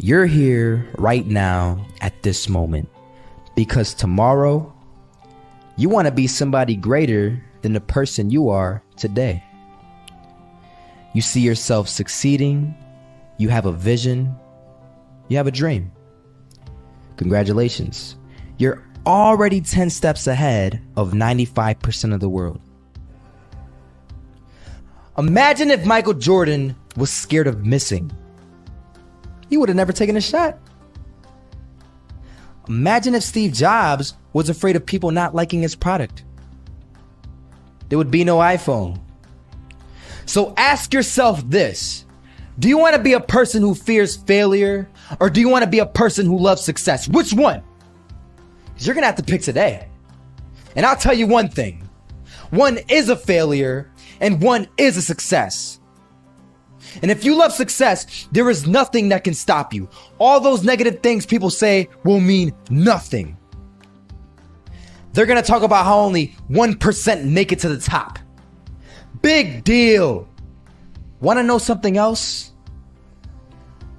You're here right now at this moment because tomorrow you want to be somebody greater than the person you are today. You see yourself succeeding, you have a vision, you have a dream. Congratulations. You're already 10 steps ahead of 95% of the world. Imagine if Michael Jordan was scared of missing. He would have never taken a shot. Imagine if Steve Jobs was afraid of people not liking his product. There would be no iPhone. So ask yourself this. Do you want to be a person who fears failure, or do you want to be a person who loves success? Which one? Because you're going to have to pick today. And I'll tell you one thing. One is a failure and one is a success. And if you love success, there is nothing that can stop you. All those negative things people say will mean nothing. They're going to talk about how only 1% make it to the top. Big deal. Want to know something else?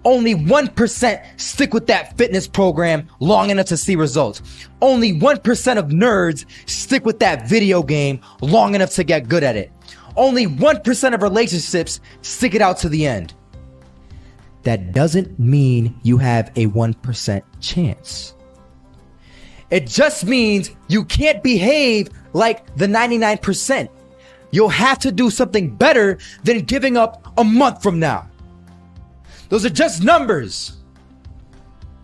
Only 1% stick with that fitness program long enough to see results. Only 1% of nerds stick with that video game long enough to get good at it. Only 1% of relationships stick it out to the end. That doesn't mean you have a 1% chance. It just means you can't behave like the 99%. You'll have to do something better than giving up a month from now. Those are just numbers.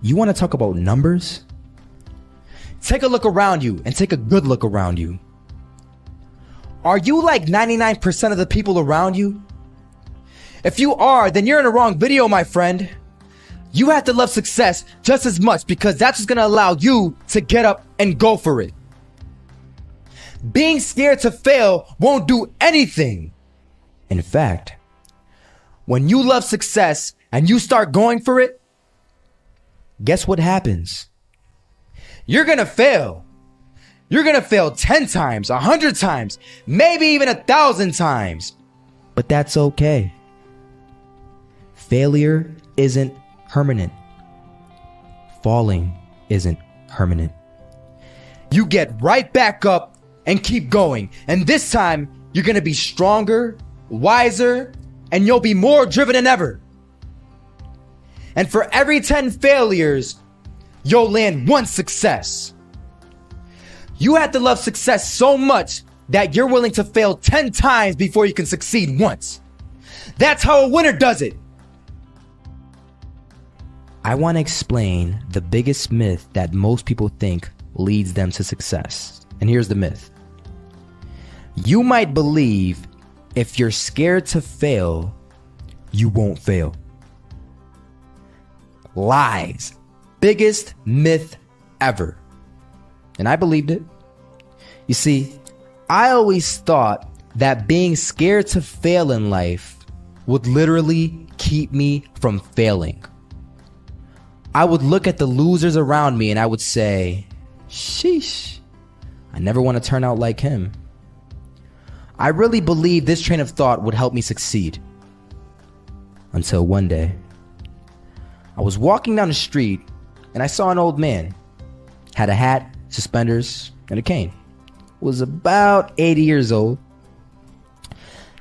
You want to talk about numbers? Take a look around you and take a good look around you. Are you like 99% of the people around you? If you are, then you're in the wrong video, my friend. You have to love success just as much because that's what's going to allow you to get up and go for it. Being scared to fail won't do anything. In fact, when you love success and you start going for it, guess what happens? You're going to fail. You're going to fail 10 times, 100 times, maybe even 1,000 times. But that's okay. Failure isn't permanent. Falling isn't permanent. You get right back up and keep going. And this time, you're going to be stronger, wiser, and you'll be more driven than ever. And for every 10 failures, you'll land one success. You have to love success so much that you're willing to fail 10 times before you can succeed once. That's how a winner does it. I want to explain the biggest myth that most people think leads them to success. And here's the myth. You might believe if you're scared to fail, you won't fail. Lies. Biggest myth ever. And I believed it. You see, I always thought that being scared to fail in life would literally keep me from failing. I would look at the losers around me and I would say, sheesh, I never want to turn out like him. I really believed this train of thought would help me succeed. Until one day, I was walking down the street and I saw an old man. Had a hat, suspenders, and a cane. Was about 80 years old.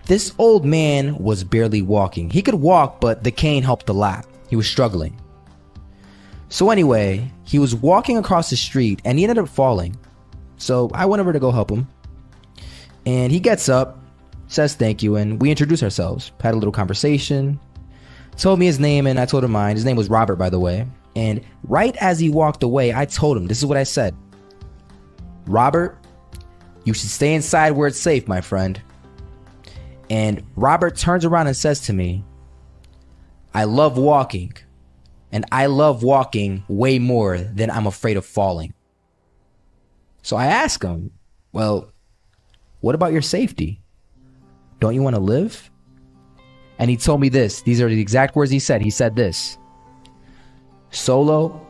This old man was barely walking. He could walk, but the cane helped a lot. He was struggling. So anyway, he was walking across the street and he ended up falling. So I went over to go help him. And he gets up, says thank you, and we introduced ourselves. Had a little conversation. Told me his name and I told him mine. His name was Robert, by the way. And right as he walked away, I told him, this is what I said. Robert, you should stay inside where it's safe, my friend. And Robert turns around and says to me, I love walking. And I love walking way more than I'm afraid of falling. So I ask him, well, what about your safety? Don't you want to live? And he told me this. These are the exact words he said. He said this. Solo,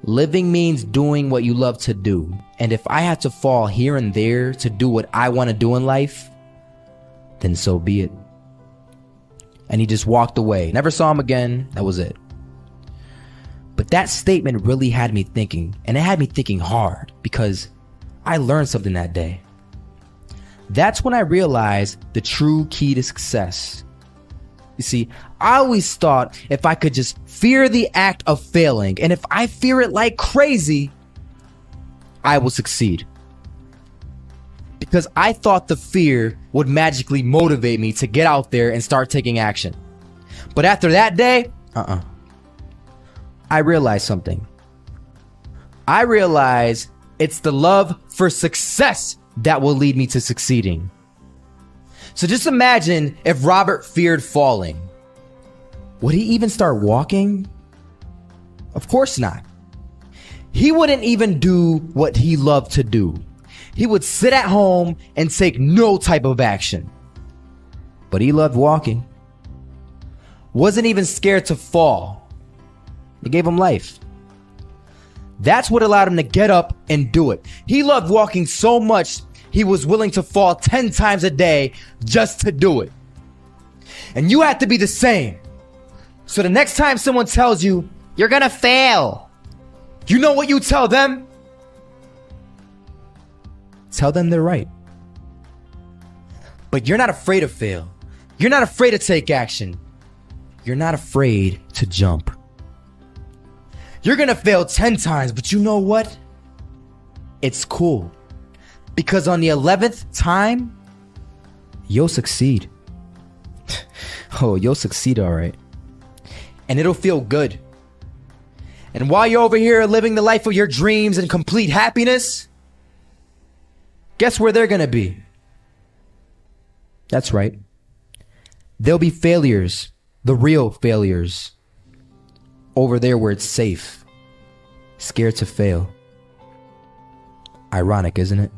living means doing what you love to do. And if I have to fall here and there to do what I want to do in life, then so be it. And he just walked away. Never saw him again. That was it. that statement really had me thinking, and it had me thinking hard because I learned something that day. That's when I realized the true key to success. You see, I always thought if I could just fear the act of failing, and if I fear it like crazy, I will succeed. Because I thought the fear would magically motivate me to get out there and start taking action. But after that day, I realized something. I realized it's the love for success that will lead me to succeeding. So just imagine if Robert feared falling. Would he even start walking? Of course not. He wouldn't even do what he loved to do. He would sit at home and take no type of action. But he loved walking. Wasn't even scared to fall. It gave him life. That's what allowed him to get up and do it. He loved walking so much, he was willing to fall 10 times a day just to do it. And you have to be the same. So the next time someone tells you, you're gonna fail, you know what you tell them? Tell them they're right. But you're not afraid to fail. You're not afraid to take action. You're not afraid to jump. You're gonna fail 10 times, but you know what? It's cool. Because on the 11th time, you'll succeed. Oh, you'll succeed, all right. And it'll feel good. And while you're over here living the life of your dreams and complete happiness, guess where they're gonna be? That's right. They'll be failures, the real failures. Over there where it's safe, scared to fail. Ironic, isn't it?